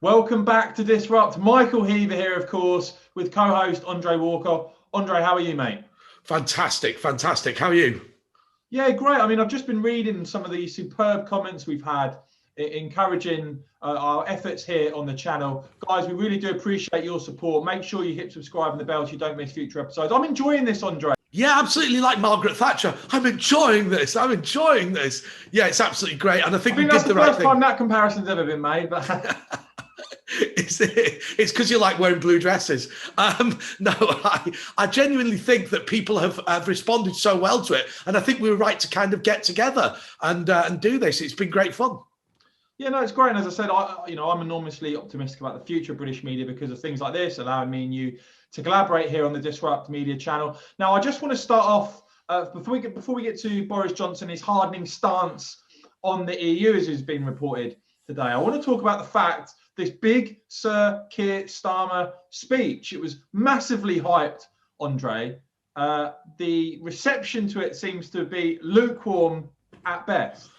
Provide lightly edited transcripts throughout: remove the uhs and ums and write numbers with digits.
Welcome back to Disrupt. Michael Heaver here, of course, with co-host Andre Walker. Andre, how are you, mate? Fantastic, fantastic. How are you? Yeah, great. I mean, I've just been reading some of the superb comments we've had encouraging our efforts here on the channel. Guys, we really do appreciate your support. Make sure you hit subscribe and the bell so you don't miss future episodes. I'm enjoying this, Andre. Yeah, absolutely, like Margaret Thatcher. I'm enjoying this. I'm enjoying this. Yeah, it's absolutely great. And I think we that's did the the right first time thing. that comparison's ever been made. But It's because you like wearing blue dresses. No, I genuinely think that people have responded so well to it. And I think we were right to kind of get together and do this. It's been great fun. yeah, no, it's great. And as I said, I'm enormously optimistic about the future of British media because of things like this, allowing me and you to collaborate here on the Disrupt Media channel. Now, I just want to start off before we get to Boris Johnson, his hardening stance on the EU, as has been reported today. I want to talk about the fact this big Sir Keir Starmer speech. It was massively hyped, Andre. The reception to it seems to be lukewarm at best.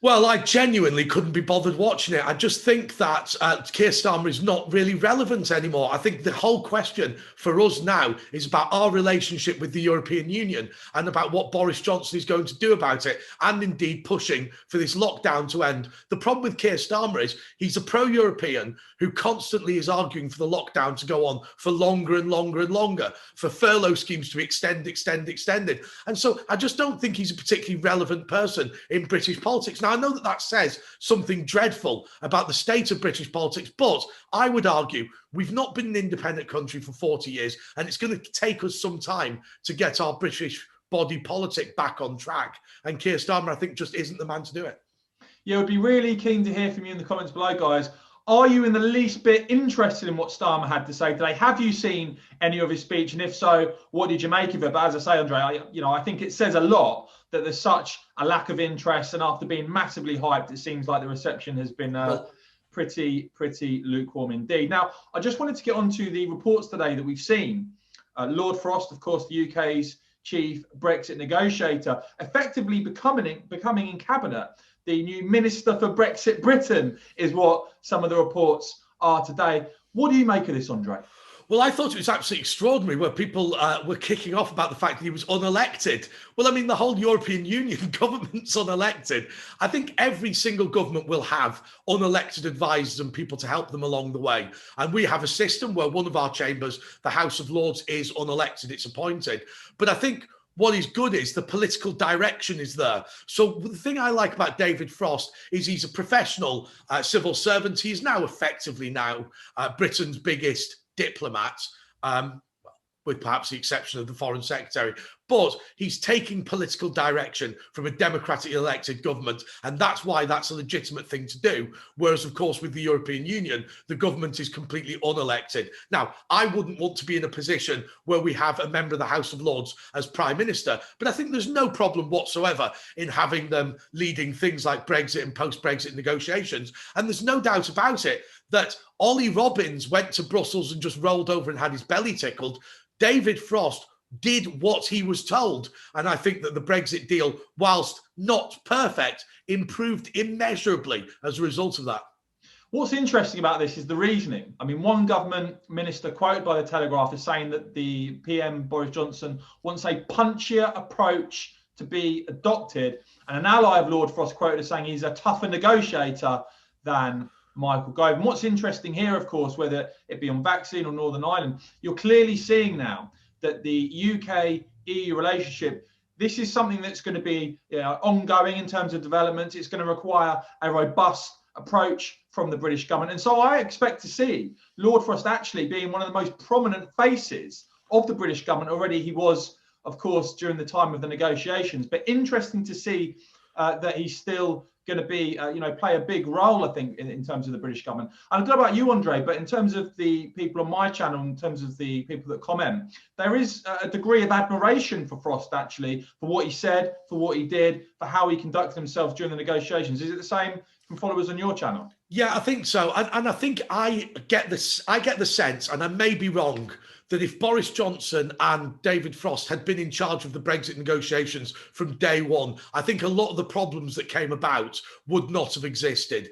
Well, I genuinely couldn't be bothered watching it. I just think that Keir Starmer is not really relevant anymore. I think the whole question for us now is about our relationship with the European Union and about what Boris Johnson is going to do about it, and indeed pushing for this lockdown to end. The problem with Keir Starmer is he's a pro-European who constantly is arguing for the lockdown to go on for longer and longer and longer, for furlough schemes to be extended. And so I just don't think he's a particularly relevant person in British politics. Now, I know that says something dreadful about the state of British politics, but I would argue we've not been an independent country for 40 years, and it's going to take us some time to get our British body politic back on track. And Keir Starmer, I think, just isn't the man to do it. Yeah, I'd be really keen to hear from you in the comments below, guys. Are you in the least bit interested in what Starmer had to say today? Have you seen any of his speech? And if so, what did you make of it? But as I say, Andre, I think it says a lot that there's such a lack of interest. And after being massively hyped, it seems like the reception has been pretty lukewarm indeed. Now, I just wanted to get onto the reports today that we've seen. Lord Frost, of course, the UK's chief Brexit negotiator, effectively becoming in cabinet. The new Minister for Brexit Britain is what some of the reports are today. What do you make of this, Andre? Well, I thought it was absolutely extraordinary where people were kicking off about the fact that he was unelected. Well, I mean, the whole European Union government's unelected. I think every single government will have unelected advisors and people to help them along the way. And we have a system where one of our chambers, the House of Lords, is unelected, it's appointed. But I think what is good is the political direction is there. So the thing I like about David Frost is he's a professional civil servant. He's now effectively Britain's biggest diplomat, with perhaps the exception of the foreign secretary. But he's taking political direction from a democratically elected government, and that's why that's a legitimate thing to do. Whereas, of course, with the European Union, the government is completely unelected. Now, I wouldn't want to be in a position where we have a member of the House of Lords as Prime Minister, but I think there's no problem whatsoever in having them leading things like Brexit and post-Brexit negotiations. And there's no doubt about it that Ollie Robbins went to Brussels and just rolled over and had his belly tickled. David Frost did what he was told. And I think that the Brexit deal, whilst not perfect, improved immeasurably as a result of that. What's interesting about this is the reasoning. I mean, one government minister quoted by the Telegraph is saying that the PM, Boris Johnson, wants a punchier approach to be adopted. And an ally of Lord Frost quoted as saying he's a tougher negotiator than Michael Gove. And what's interesting here, of course, whether it be on vaccine or Northern Ireland, you're clearly seeing now that the UK-EU relationship, this is something that's going to be ongoing in terms of development. It's going to require a robust approach from the British government. And so I expect to see Lord Frost actually being one of the most prominent faces of the British government. Already he was, of course, during the time of the negotiations. But interesting to see that he's still going to be, play a big role, I think, in terms of the British government. And I don't know about you, Andre, but in terms of the people on my channel, in terms of the people that comment, there is a degree of admiration for Frost, actually, for what he said, for what he did, for how he conducted himself during the negotiations. Is it the same from followers on your channel? Yeah, I think so, and I think I get this. I get the sense, and I may be wrong, that if Boris Johnson and David Frost had been in charge of the Brexit negotiations from day one, I think a lot of the problems that came about would not have existed.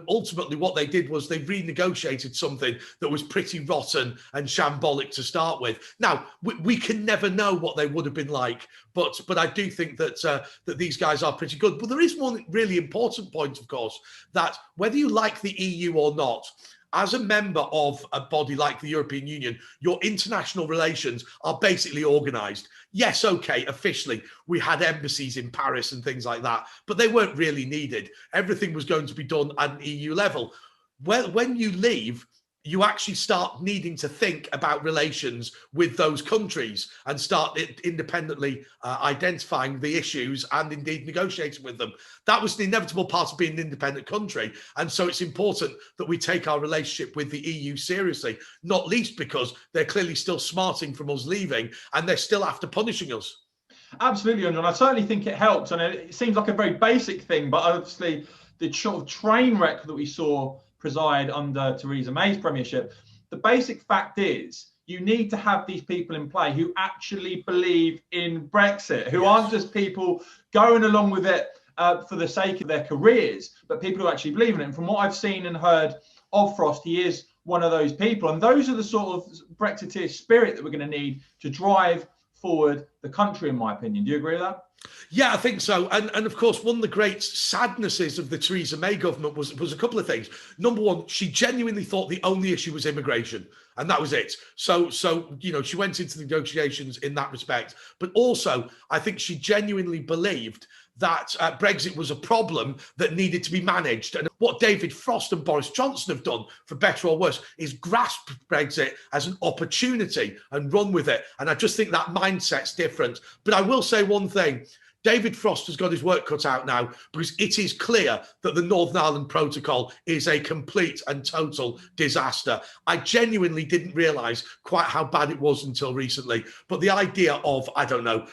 Ultimately, what they did was they renegotiated something that was pretty rotten and shambolic to start with. Now, we can never know what they would have been like, but I do think that that these guys are pretty good. But there is one really important point, of course, that whether you like the EU or not, as a member of a body like the European Union, your international relations are basically organized. Yes, okay, officially, we had embassies in Paris and things like that, but they weren't really needed. Everything was going to be done at an EU level. Well, when you leave, you actually start needing to think about relations with those countries and start independently identifying the issues and indeed negotiating with them. That was the inevitable part of being an independent country. And so it's important that we take our relationship with the EU seriously, not least because they're clearly still smarting from us leaving and they're still after punishing us. Absolutely, Andrew. And I certainly think it helps. And it seems like a very basic thing, but obviously the sort of train wreck that we saw preside under Theresa May's premiership, the basic fact is you need to have these people in play who actually believe in Brexit, who aren't just people going along with it for the sake of their careers, but people who actually believe in it. And from what I've seen and heard of Frost, he is one of those people. And those are the sort of Brexiteer spirit that we're going to need to drive forward the country, in my opinion. Do you agree with that? Yeah, I think so. And of course, one of the great sadnesses of the Theresa May government was a couple of things. Number one, she genuinely thought the only issue was immigration, and that was it. So she went into the negotiations in that respect. But also, I think she genuinely believed that Brexit was a problem that needed to be managed. And what David Frost and Boris Johnson have done, for better or worse, is grasp Brexit as an opportunity and run with it. And I just think that mindset's different. But I will say one thing. David Frost has got his work cut out now because it is clear that the Northern Ireland Protocol is a complete and total disaster. I genuinely didn't realise quite how bad it was until recently. But the idea of, I don't know,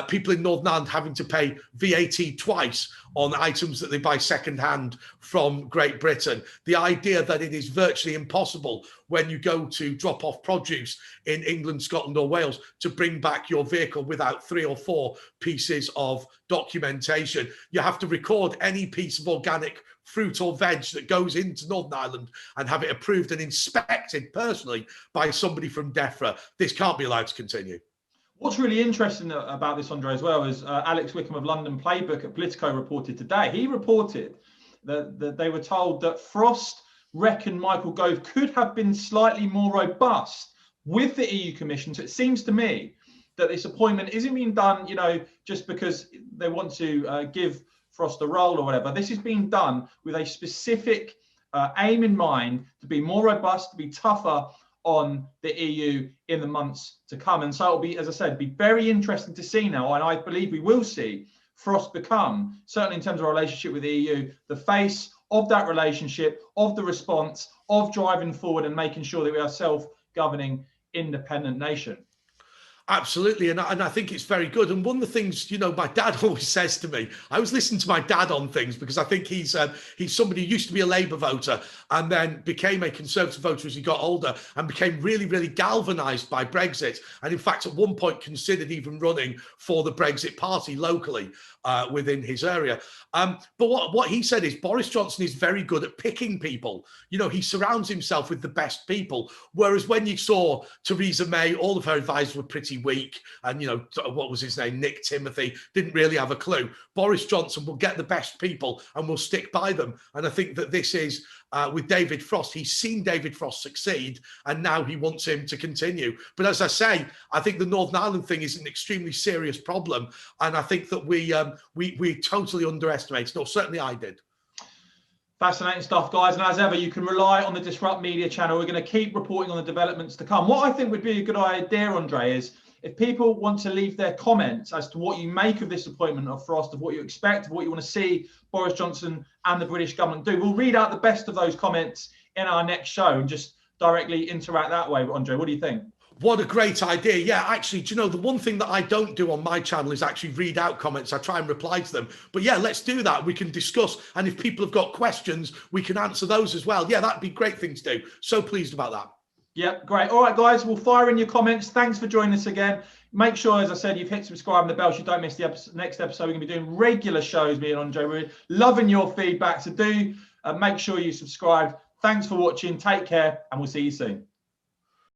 people in Northern Ireland having to pay VAT twice on items that they buy secondhand from Great Britain, the idea that it is virtually impossible when you go to drop off produce in England, Scotland or Wales to bring back your vehicle without 3 or 4 pieces of documentation. You have to record any piece of organic fruit or veg that goes into Northern Ireland and have it approved and inspected personally by somebody from DEFRA. This can't be allowed to continue. What's really interesting about this, Andre, as well, is Alex Wickham of London Playbook at Politico reported today. He reported that they were told that Frost reckoned Michael Gove could have been slightly more robust with the EU Commission. So it seems to me that this appointment isn't being done, just because they want to give Frost a role or whatever. This is being done with a specific aim in mind to be more robust, to be tougher on the EU in the months to come. And so it'll be, as I said, be very interesting to see now, and I believe we will see Frost become, certainly in terms of our relationship with the EU, the face of that relationship, of the response, of driving forward and making sure that we are a self-governing independent nation. Absolutely, and I think it's very good. And one of the things, my dad always says to me, I was listening to my dad on things because I think he's somebody who used to be a Labour voter and then became a Conservative voter as he got older and became really, really galvanised by Brexit. And in fact, at one point considered even running for the Brexit party locally within his area. But what he said is Boris Johnson is very good at picking people. He surrounds himself with the best people. Whereas when you saw Theresa May, all of her advisors were pretty weak. And, what was his name? Nick Timothy didn't really have a clue. Boris Johnson will get the best people and will stick by them. And I think that this is with David Frost. He's seen David Frost succeed and now he wants him to continue. But as I say, I think the Northern Ireland thing is an extremely serious problem. And I think that we totally underestimated, or certainly I did. Fascinating stuff, guys. And as ever, you can rely on the Disrupt Media channel. We're going to keep reporting on the developments to come. What I think would be a good idea, Andre, is if people want to leave their comments as to what you make of this appointment of Frost, of what you expect, of what you want to see Boris Johnson and the British government do, we'll read out the best of those comments in our next show and just directly interact that way. Andre, what do you think? What a great idea. Yeah, actually, do you know, the one thing that I don't do on my channel is actually read out comments. I try and reply to them. But yeah, let's do that. We can discuss. And if people have got questions, we can answer those as well. Yeah, that'd be a great thing to do. So pleased about that. Yeah, great. All right, guys, we'll fire in your comments. Thanks for joining us again. Make sure, as I said, you've hit subscribe and the bell so you don't miss the next episode. We're going to be doing regular shows, me and Andre. We're loving your feedback. So do make sure you subscribe. Thanks for watching. Take care, and we'll see you soon.